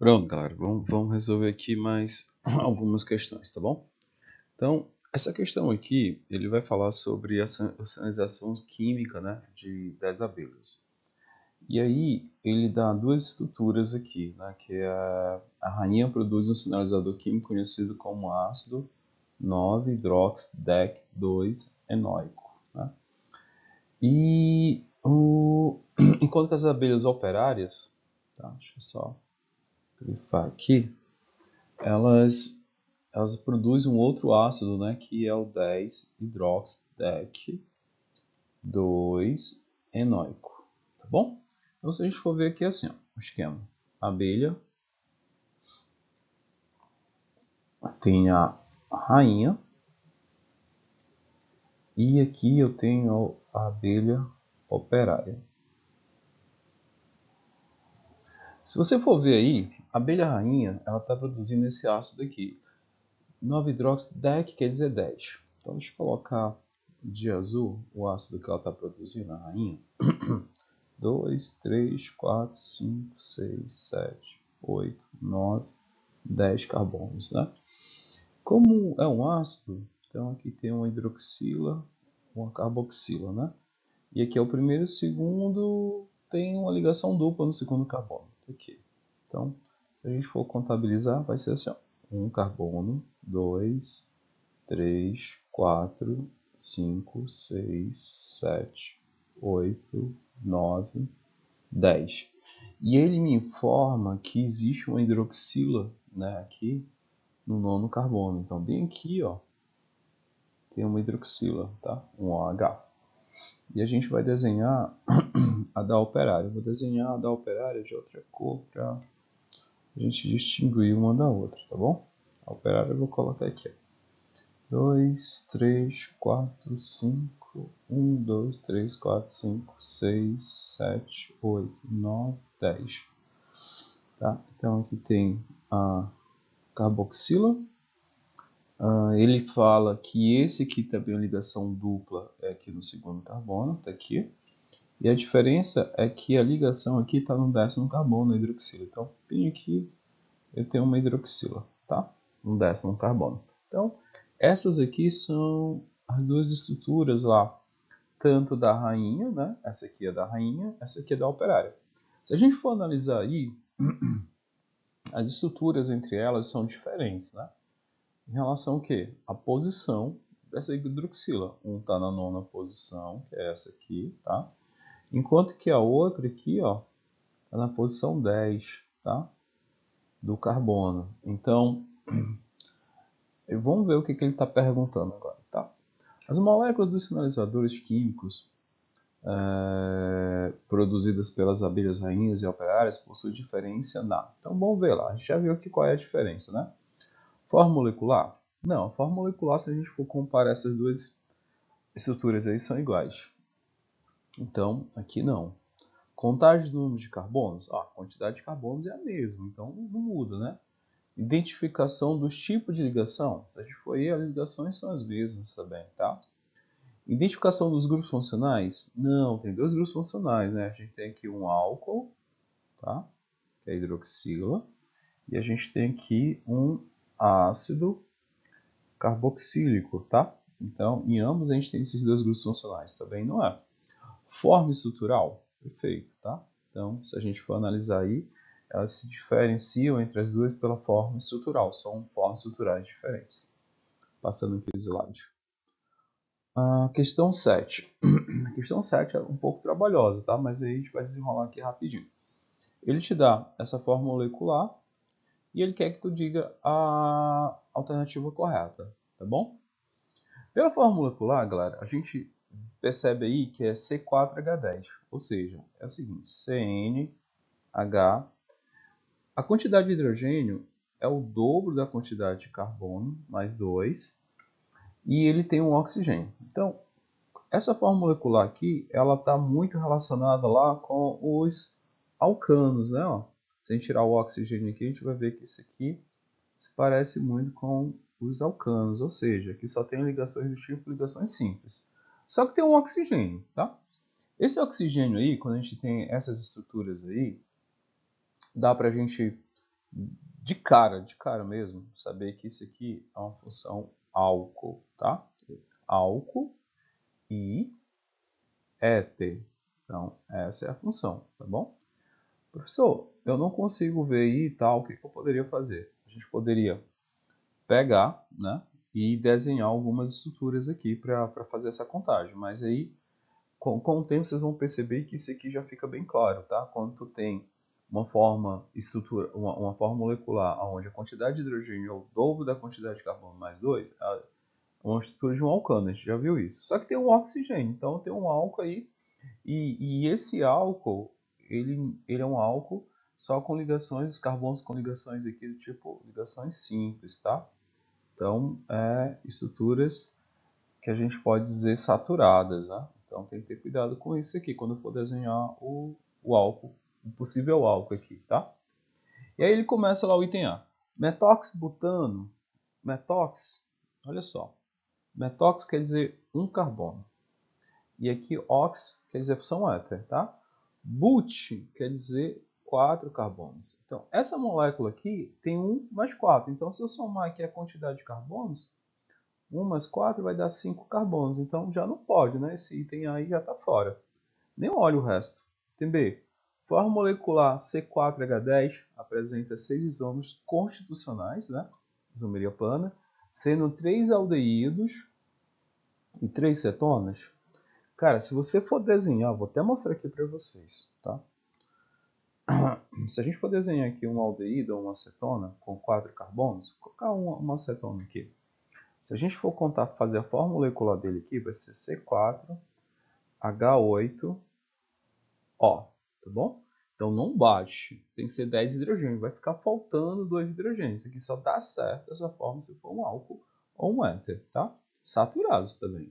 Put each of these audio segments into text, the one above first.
Pronto, galera, vamos resolver aqui mais algumas questões, tá bom? Então, essa questão aqui, ele vai falar sobre a sinalização química, né, das abelhas. E aí, ele dá duas estruturas aqui, né, que é a rainha produz um sinalizador químico conhecido como ácido 9-hidroxidec-2-enoico, né? Enquanto que as abelhas operárias, tá, deixa eu só grifar aqui, elas produzem um outro ácido, né, que é o 10-hidroxidec-2-enoico, tá bom? Então, se a gente for ver aqui assim, ó, o esquema. A abelha tem a rainha e aqui eu tenho a abelha operária. Se você for ver aí, a abelha rainha, ela está produzindo esse ácido aqui. 9-hidroxidec quer dizer 10. Então, deixa eu colocar de azul o ácido que ela está produzindo, a rainha. 2, 3, 4, 5, 6, 7, 8, 9, 10 carbonos, né? Como é um ácido, então aqui tem uma hidroxila, uma carboxila, né? E aqui é o primeiro e o segundo, tem uma ligação dupla no segundo carbono. Aqui. Então, se a gente for contabilizar, vai ser assim, ó. 1 carbono, 2, 3, 4, 5, 6, 7, 8, 9, 10. E ele me informa que existe uma hidroxila, né, aqui no nono carbono. Então, bem aqui, ó, tem uma hidroxila, tá? Um OH. E a gente vai desenhar a da operária. Eu vou desenhar a da operária de outra cor para a gente distinguir uma da outra, tá bom? A operária eu vou colocar aqui, ó. 2, 3, 4, 5, 1, 2, 3, 4, 5, 6, 7, 8, 9, 10. Tá? Então aqui tem a carboxila. Ele fala que esse aqui também é uma ligação dupla é aqui no segundo carbono, tá aqui. E a diferença é que a ligação aqui está no décimo carbono, na hidroxila. Então, bem aqui eu tenho uma hidroxila, tá? Um décimo carbono. Então, essas aqui são as duas estruturas lá, tanto da rainha, né? Essa aqui é da rainha, essa aqui é da operária. Se a gente for analisar aí, as estruturas entre elas são diferentes, né? Em relação ao quê? A posição dessa hidroxila. Um está na nona posição, que é essa aqui, tá? Enquanto que a outra aqui, ó, está na posição 10, tá? Do carbono. Então, vamos ver o que ele está perguntando agora, tá? As moléculas dos sinalizadores químicos produzidas pelas abelhas rainhas e operárias possuem diferença na... Então, vamos ver lá. A gente já viu aqui qual é a diferença, né? Forma molecular? Não, a forma molecular, se a gente for comparar essas duas estruturas aí, são iguais. Então, aqui não. Contagem do número de carbonos? A quantidade de carbonos é a mesma, então não muda, né? Identificação dos tipos de ligação? Se a gente for aí, as ligações são as mesmas também, tá? Identificação dos grupos funcionais? Não, tem dois grupos funcionais, né? A gente tem aqui um álcool, tá? Que é a hidroxila. E a gente tem aqui um ácido carboxílico, tá? Então, em ambos a gente tem esses dois grupos funcionais, também não é? Forma estrutural? Perfeito, tá? Então, se a gente for analisar aí, elas se diferenciam entre as duas pela forma estrutural, são formas estruturais diferentes. Passando aqui o slide. Questão 7. A questão 7 é um pouco trabalhosa, tá? Mas aí a gente vai desenrolar aqui rapidinho. Ele te dá essa forma molecular e ele quer que tu diga a alternativa correta, tá bom? Pela forma molecular, galera, a gente percebe aí que é C4H10, ou seja, é o seguinte, CnH, a quantidade de hidrogênio é o dobro da quantidade de carbono, mais 2, e ele tem um oxigênio. Então, essa forma molecular aqui, ela está muito relacionada lá com os alcanos, né? Ó, se a gente tirar o oxigênio aqui, a gente vai ver que isso aqui se parece muito com os alcanos, ou seja, aqui só tem ligações do tipo ligações simples. Só que tem um oxigênio, tá? Esse oxigênio aí, quando a gente tem essas estruturas aí, dá para a gente de cara mesmo, saber que isso aqui é uma função álcool, tá? Álcool e éter. Então, essa é a função, tá bom? Professor, eu não consigo ver aí e tal, o que eu poderia fazer? A gente poderia pegar, né, e desenhar algumas estruturas aqui para fazer essa contagem, mas aí com o tempo vocês vão perceber que isso aqui já fica bem claro, tá? Quando tu tem uma forma estrutura, uma forma molecular onde a quantidade de hidrogênio é o dobro da quantidade de carbono mais 2, é uma estrutura de um alcano, a gente já viu isso. Só que tem um oxigênio, então tem um álcool aí, e esse álcool, ele é um álcool só com ligações, os carbonos com ligações aqui do tipo ligações simples, tá? Então, estruturas que a gente pode dizer saturadas, né? Então tem que ter cuidado com isso aqui quando for desenhar o álcool, o possível álcool aqui, tá? E aí ele começa lá o item A. Metoxbutano, metox, olha só, metox quer dizer um carbono. E aqui ox quer dizer função éter, tá? But quer dizer 4 carbonos. Então, essa molécula aqui tem 1 mais 4. Então, se eu somar aqui a quantidade de carbonos, 1 mais 4 vai dar 5 carbonos. Então, já não pode, né? Esse item aí já está fora. Nem olha o resto. Item B. Forma molecular C4H10 apresenta 6 isômeros constitucionais, né? Isomeria plana, sendo 3 aldeídos e 3 cetonas. Cara, se você for desenhar, vou até mostrar aqui para vocês, tá? Se a gente for desenhar aqui um aldeído ou uma acetona com 4 carbonos, vou colocar uma acetona aqui. Se a gente for contar, fazer a forma molecular dele aqui, vai ser C4H8O, tá bom? Então não bate, tem que ser 10 hidrogênios, vai ficar faltando 2 hidrogênios. Isso aqui só dá certo essa forma se for um álcool ou um éter, tá? Saturados também.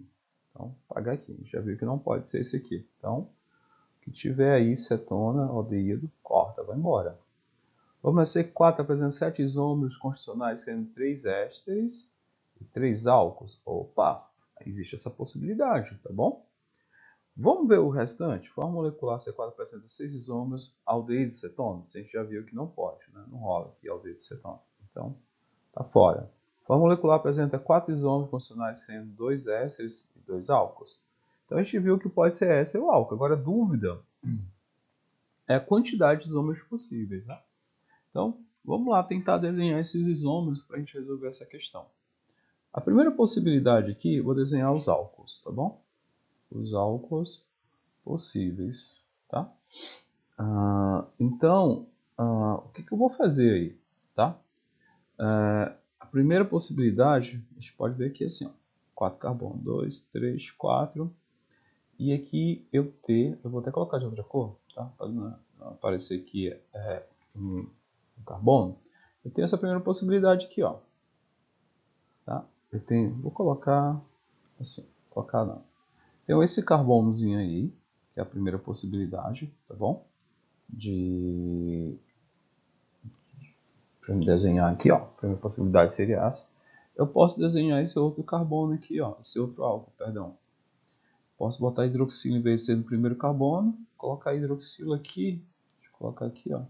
Então, apagar aqui, a gente já viu que não pode ser esse aqui. Então, o que tiver aí, cetona, aldeído, corta, vai embora. Vamos C4 apresenta 7 isômeros constitucionais, sendo 3 ésteres e 3 álcools. Opa, existe essa possibilidade, tá bom? Vamos ver o restante. Forma molecular C4 apresenta 6 isômeros, aldeído e cetona. A gente já viu que não pode, né? Não rola aqui aldeído e cetona. Então, tá fora. Forma molecular apresenta 4 isômeros constitucionais, sendo 2 ésteres e 2 álcools. Então, a gente viu que pode ser éster ou álcool. Agora, a dúvida é a quantidade de isômeros possíveis, né? Então, vamos lá tentar desenhar esses isômeros para a gente resolver essa questão. A primeira possibilidade aqui, eu vou desenhar os álcools, tá bom? Os álcools possíveis, tá? Então, o que eu vou fazer aí, tá? A primeira possibilidade, a gente pode ver aqui assim, ó, 4 carbono, 2, 3, 4. E aqui eu vou até colocar de outra cor, tá? Para não aparecer aqui um carbono. Eu tenho essa primeira possibilidade aqui, ó. Tá? Vou colocar assim, colocar não. Então esse carbonozinho aí, que é a primeira possibilidade, tá bom? Para me desenhar aqui, ó, a primeira possibilidade seria essa. Eu posso desenhar esse outro carbono aqui, ó, esse outro álcool, perdão. Posso botar hidroxila em vez de ser no primeiro carbono, colocar hidroxila aqui, deixa eu colocar aqui, ó,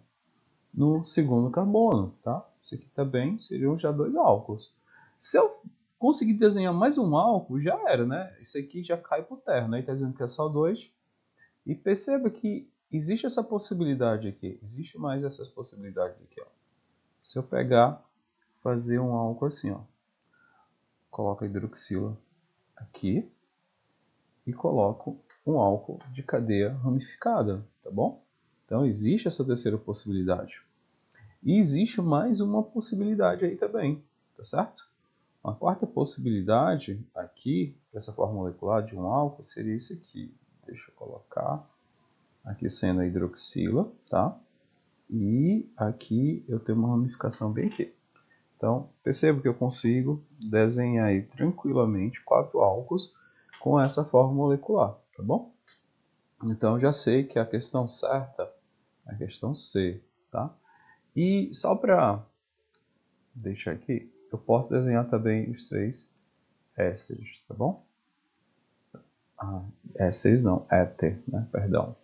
no segundo carbono, tá? Isso aqui também seriam já 2 álcools. Se eu conseguir desenhar mais um álcool, já era, né? Isso aqui já cai por terra, né? Está dizendo que é só 2. E perceba que existe essa possibilidade aqui. Existe mais essas possibilidades aqui, ó. Se eu pegar, fazer um álcool assim, ó. Coloco a hidroxila aqui e coloco um álcool de cadeia ramificada, tá bom? Então existe essa terceira possibilidade. E existe mais uma possibilidade aí também, tá certo? Uma quarta possibilidade aqui, dessa forma molecular de um álcool, seria isso aqui. Deixa eu colocar aqui sendo a hidroxila, tá? E aqui eu tenho uma ramificação bem aqui. Então, perceba que eu consigo desenhar aí tranquilamente 4 álcools com essa forma molecular, tá bom? Então, já sei que a questão certa é a questão C, tá? E só para deixar aqui, eu posso desenhar também os 3 ésteres, tá bom? Ésteres não, éter, né? Perdão.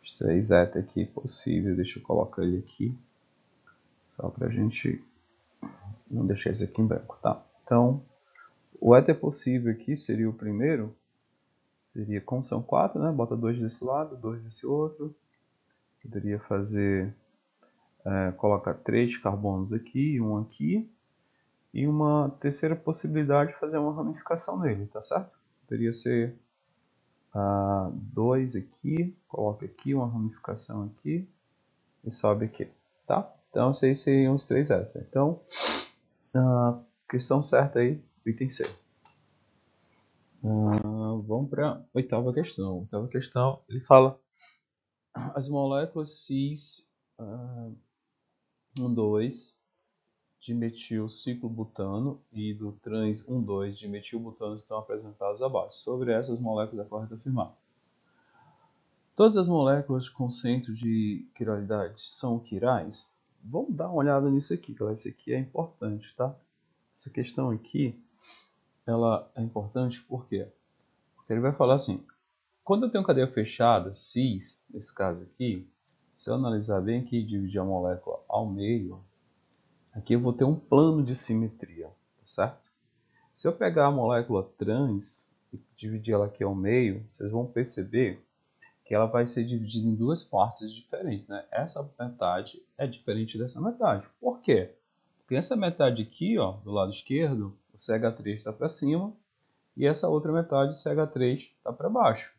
Os 3 éter aqui possível, deixa eu colocar ele aqui. Só para a gente não deixar isso aqui em branco, tá? Então, o éter possível aqui seria o primeiro, seria, como são 4, né? Bota 2 desse lado, 2 desse outro. Poderia fazer, colocar 3 carbonos aqui, um aqui. E uma terceira possibilidade de fazer uma ramificação nele, tá certo? Poderia ser 2 aqui, coloca aqui uma ramificação aqui e sobe aqui, tá? Então, esses seriam os 3 S. Então, a questão certa aí, item C. Vamos para a oitava questão. Oitava questão, ele fala as moléculas cis 1,2 de metilciclobutano e do trans 1,2 de metilbutano estão apresentados abaixo. Sobre essas moléculas é correto afirmar. Todas as moléculas com centro de quiralidade são quirais? Vamos dar uma olhada nisso aqui, galera. Isso aqui é importante, tá? Essa questão aqui, ela é importante por quê? Porque ele vai falar assim, quando eu tenho cadeia fechada, cis, nesse caso aqui, se eu analisar bem aqui e dividir a molécula ao meio, aqui eu vou ter um plano de simetria, tá certo? Se eu pegar a molécula trans e dividir ela aqui ao meio, vocês vão perceber que ela vai ser dividida em duas partes diferentes, né? Essa metade é diferente dessa metade. Por quê? Porque essa metade aqui, ó, do lado esquerdo, o CH3 está para cima e essa outra metade, o CH3, está para baixo.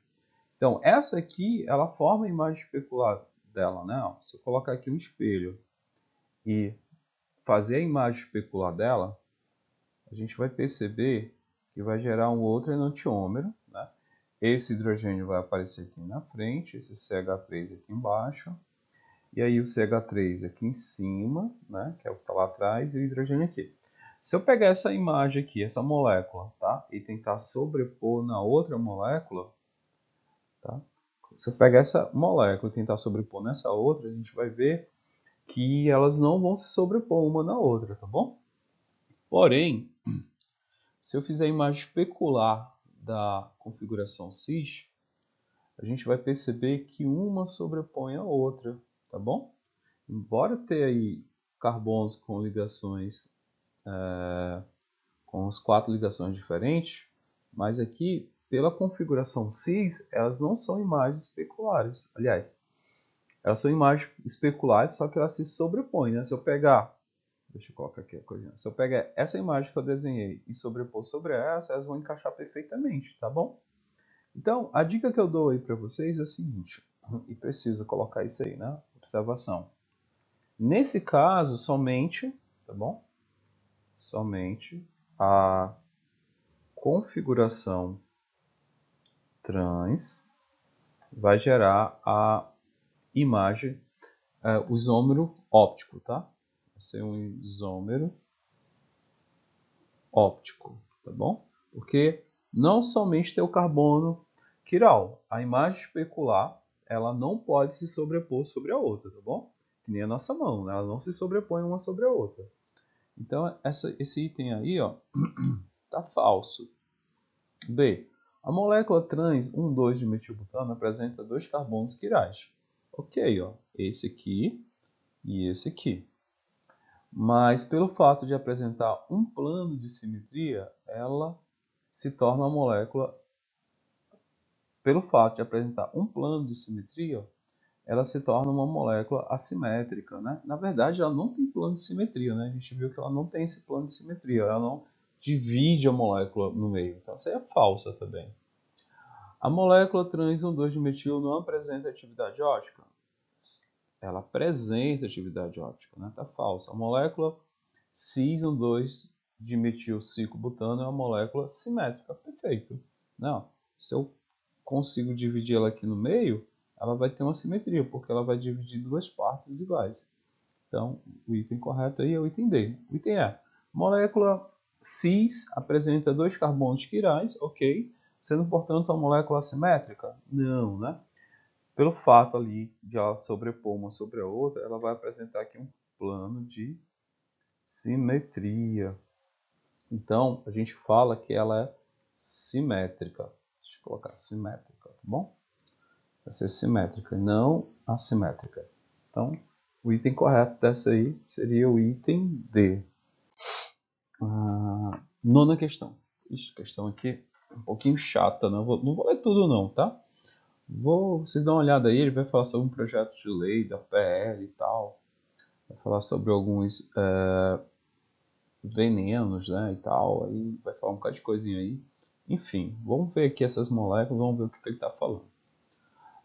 Então, essa aqui, ela forma a imagem especular dela, né? Ó, se eu colocar aqui um espelho e fazer a imagem especular dela, a gente vai perceber que vai gerar um outro enantiômero, né? Esse hidrogênio vai aparecer aqui na frente, esse CH3 aqui embaixo, e aí o CH3 aqui em cima, né? Que é o que está lá atrás, e o hidrogênio aqui. Se eu pegar essa imagem aqui, essa molécula, tá? E tentar sobrepor na outra molécula, tá? Se eu pegar essa molécula e tentar sobrepor nessa outra, a gente vai ver que elas não vão se sobrepor uma na outra, tá bom? Porém, se eu fizer a imagem especular da configuração cis, a gente vai perceber que uma sobrepõe a outra, tá bom? Embora ter aí carbonos com ligações, com as 4 ligações diferentes, mas aqui, pela configuração cis, elas não são imagens especulares. Aliás, elas são imagens especulares, só que elas se sobrepõem, né? Se eu pegar, deixa eu colocar aqui a coisinha. Se eu pegar essa imagem que eu desenhei e sobrepor sobre essa, elas vão encaixar perfeitamente, tá bom? Então, a dica que eu dou aí para vocês é a seguinte, e preciso colocar isso aí, né? Observação. Nesse caso, somente, tá bom? Somente a configuração trans vai gerar a imagem, o isômero óptico, tá? Vai ser um isômero óptico, tá bom? Porque não somente tem o carbono quiral, a imagem especular, ela não pode se sobrepor sobre a outra, tá bom? Que nem a nossa mão, né? Ela não se sobrepõe uma sobre a outra. Então, esse item aí, ó, tá falso. B. A molécula trans 1,2 de metilbutano apresenta 2 carbonos quirais. Ok, ó, esse aqui e esse aqui. Mas pelo fato de apresentar um plano de simetria, ela se torna uma molécula. Pelo fato de apresentar um plano de simetria, ela se torna uma molécula assimétrica, né? Na verdade, ela não tem plano de simetria, né? A gente viu que ela não tem esse plano de simetria, ela não divide a molécula no meio. Então, isso aí é falsa também. A molécula trans 1,2-dimetil não apresenta atividade óptica? Ela apresenta atividade óptica, né? Tá falso. A molécula cis 1,2-dimetil-ciclobutano é uma molécula simétrica. Perfeito. Não, se eu consigo dividir ela aqui no meio, ela vai ter uma simetria, porque ela vai dividir duas partes iguais. Então, o item correto aí é o item D. O item E. Molécula cis apresenta 2 carbonos quirais, ok. Sendo, portanto, uma molécula assimétrica? Não, né? Pelo fato ali de ela sobrepor uma sobre a outra, ela vai apresentar aqui um plano de simetria. Então, a gente fala que ela é simétrica. Deixa eu colocar simétrica, tá bom? Vai ser simétrica, não assimétrica. Então, O item correto dessa aí seria o item D. Nona questão. Ixi, questão aqui um pouquinho chata, não vou ler tudo não, tá? Vocês dão uma olhada aí, ele vai falar sobre um projeto de lei da PL e tal. Vai falar sobre alguns venenos, né, e tal. Aí vai falar um bocado de coisinha aí. Enfim, vamos ver aqui essas moléculas, vamos ver o que ele está falando.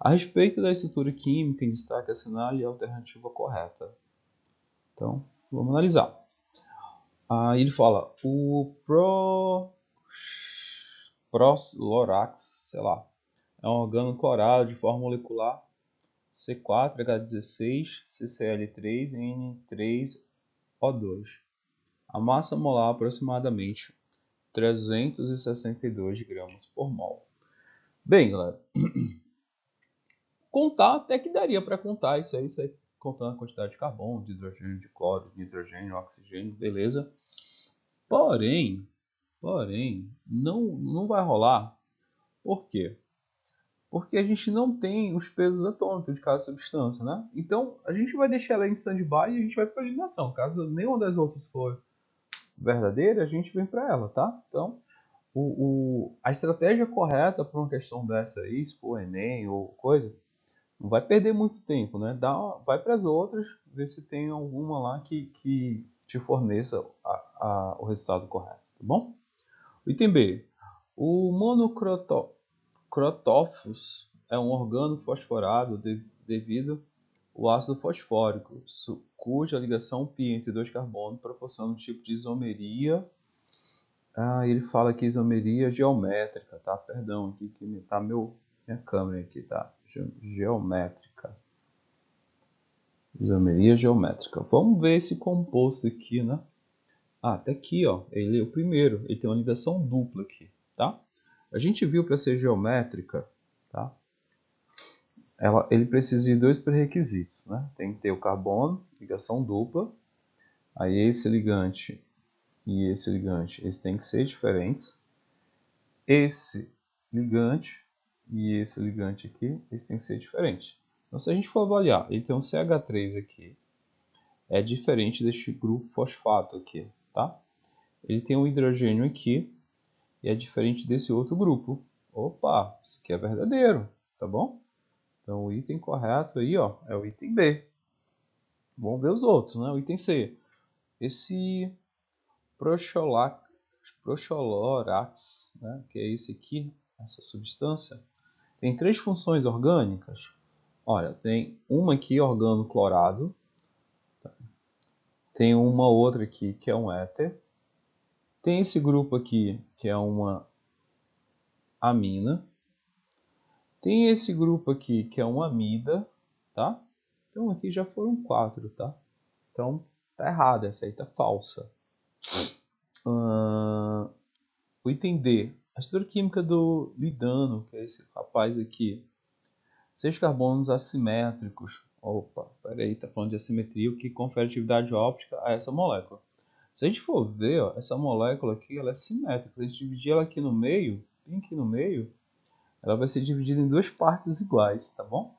A respeito da estrutura química, em destaque assinale a alternativa correta. Então, vamos analisar. Aí ele fala, o Prolorax, sei lá, é um organo clorado de forma molecular C4H16, CCl3, N3O2. A massa molar aproximadamente 362 gramas por mol. Bem, galera, contar até que daria para contar isso aí contando a quantidade de carbono, de hidrogênio, de cloro, de nitrogênio, oxigênio, beleza. Porém, não vai rolar. Por quê? Porque a gente não tem os pesos atômicos de cada substância, né? Então, a gente vai deixar ela em stand-by e a gente vai para a eliminação. Caso nenhuma das outras for verdadeira, a gente vem para ela, tá? Então, a estratégia correta para uma questão dessa aí, se for Enem ou coisa, não vai perder muito tempo, né? Vai para as outras, ver se tem alguma lá que te forneça o resultado correto, tá bom? Item B. O monocrotófos é um organo fosforado devido ao ácido fosfórico, cuja ligação π entre dois carbonos proporciona um tipo de isomeria. Ele fala aqui isomeria geométrica, tá? Perdão, aqui que tá minha câmera aqui, tá? Geométrica. Isomeria geométrica. Vamos ver esse composto aqui, né? Tá aqui, ó. Ele é o primeiro. Ele tem uma ligação dupla aqui, tá? A gente viu para ser geométrica, tá? Ele precisa de dois pré-requisitos, né? Tem que ter o carbono, ligação dupla. Aí esse ligante e esse ligante, eles têm que ser diferentes. Esse ligante e esse ligante aqui, eles têm que ser diferentes. Então, se a gente for avaliar, ele tem um CH3 aqui, é diferente deste grupo fosfato aqui, tá? Ele tem um hidrogênio aqui e é diferente desse outro grupo. Opa, isso aqui é verdadeiro, tá bom? Então, o item correto aí, ó, é o item B. Vamos ver os outros, né? O item C. Esse Procholorax, né, que é esse aqui, essa substância, tem três funções orgânicas. Olha, tem uma aqui, organo clorado. Tá? Tem uma outra aqui, que é um éter. Tem esse grupo aqui, que é uma amina. Tem esse grupo aqui, que é uma amida, tá? Então aqui já foram 4, tá? Então tá errado, essa aí tá falsa. O item D, a estrutura química do lidano, que é esse rapaz aqui. 6 carbonos assimétricos. Opa, peraí, tá falando de assimetria, o que confere atividade óptica a essa molécula. Se a gente for ver, ó, essa molécula aqui, ela é simétrica. Se a gente dividir ela aqui no meio, bem aqui no meio, ela vai ser dividida em duas partes iguais, tá bom?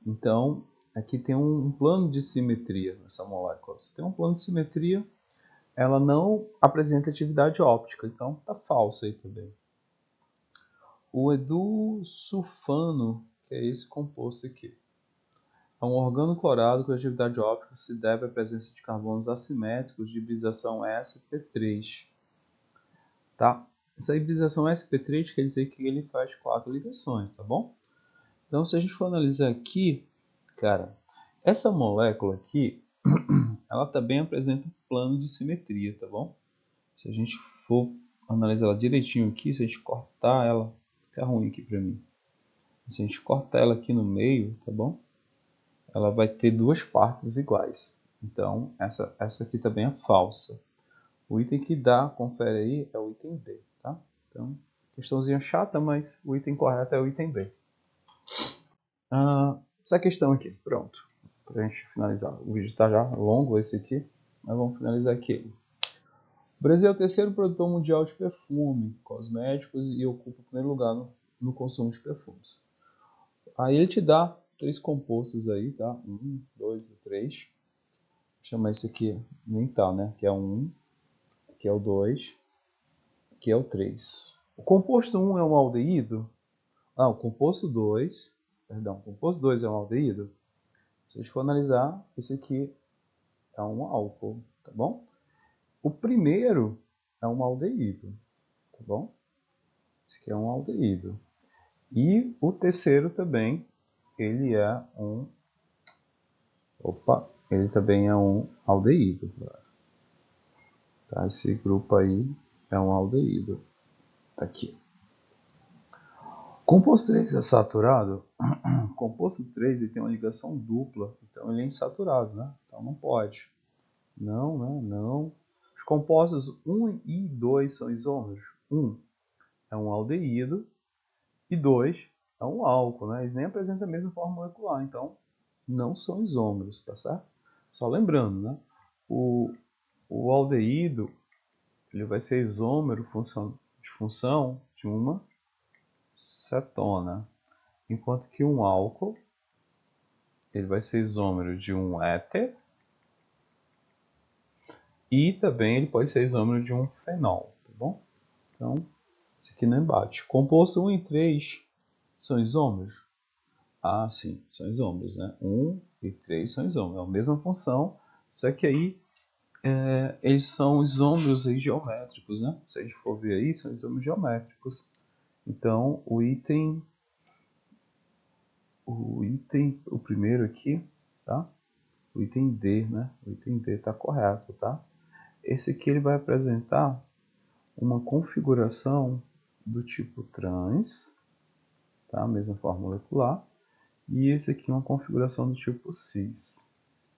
Então, aqui tem um plano de simetria nessa molécula. Se tem um plano de simetria, ela não apresenta atividade óptica, então tá falso aí também. O edusulfano, que é esse composto aqui, é um organo clorado cuja atividade óptica se deve à presença de carbonos assimétricos de hibridação sp3. Tá? Essa hibridação sp3 quer dizer que ele faz 4 ligações, tá bom? Então, se a gente for analisar aqui, cara, essa molécula aqui, ela também apresenta um plano de simetria, tá bom? Se a gente for analisar ela direitinho aqui, se a gente cortar ela, fica ruim aqui pra mim. Se a gente cortar ela aqui no meio, tá bom? Ela vai ter duas partes iguais. Então, essa aqui também é falsa. O item que dá, confere aí, é o item B, tá? Então, questãozinha chata, mas o item correto é o item B. Essa questão aqui, pronto. Para a gente finalizar. O vídeo está já longo esse aqui, mas vamos finalizar aqui. O Brasil é o terceiro produtor mundial de perfume, cosméticos e ocupa o primeiro lugar no consumo de perfumes. Aí ele te dá três compostos aí, tá? 1, 2 e 3. Vou chamar esse aqui, nem tá, né? Que é o 1, que é o 2, que é o 3. O composto 1 é um aldeído? Ah, o composto 2, perdão, o composto 2 é um aldeído? Se a gente for analisar, esse aqui é um álcool, tá bom? O primeiro é um aldeído, tá bom? Esse aqui é um aldeído. E o terceiro também, ele é um... Opa, ele também é um aldeído. Tá? Esse grupo aí é um aldeído. Tá aqui. Composto 3 é saturado? Composto 3 ele tem uma ligação dupla, então ele é insaturado, né? Então não pode. Não, né? Não. Os compostos 1 e 2 são isômeros. 1 é um aldeído e 2 é um álcool, né? Eles nem apresentam a mesma forma molecular, então não são isômeros, tá certo? Só lembrando, né? O aldeído ele vai ser isômero de função de uma cetona, enquanto que um álcool ele vai ser isômero de um éter e também ele pode ser isômero de um fenol, tá bom? Então, isso aqui não embate. Composto 1 e 3 são isômeros? Ah, sim, são isômeros, né? 1 e 3 são isômeros, é a mesma função, só que aí eles são isômeros aí geométricos, né? Se a gente for ver aí, são isômeros geométricos. Então, o primeiro aqui, tá? O item D, né? O item D está correto, tá? Esse aqui ele vai apresentar uma configuração do tipo trans, tá? Mesma forma molecular. E esse aqui é uma configuração do tipo cis.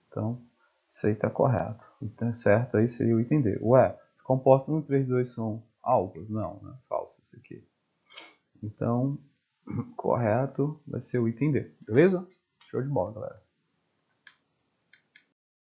Então, isso aí está correto. Então, certo aí seria o item D. Ué, os compostos 1 e 3, 2 são álcools? Não, né? Falso isso aqui. Então, correto vai ser o item D. Beleza? Show de bola, galera.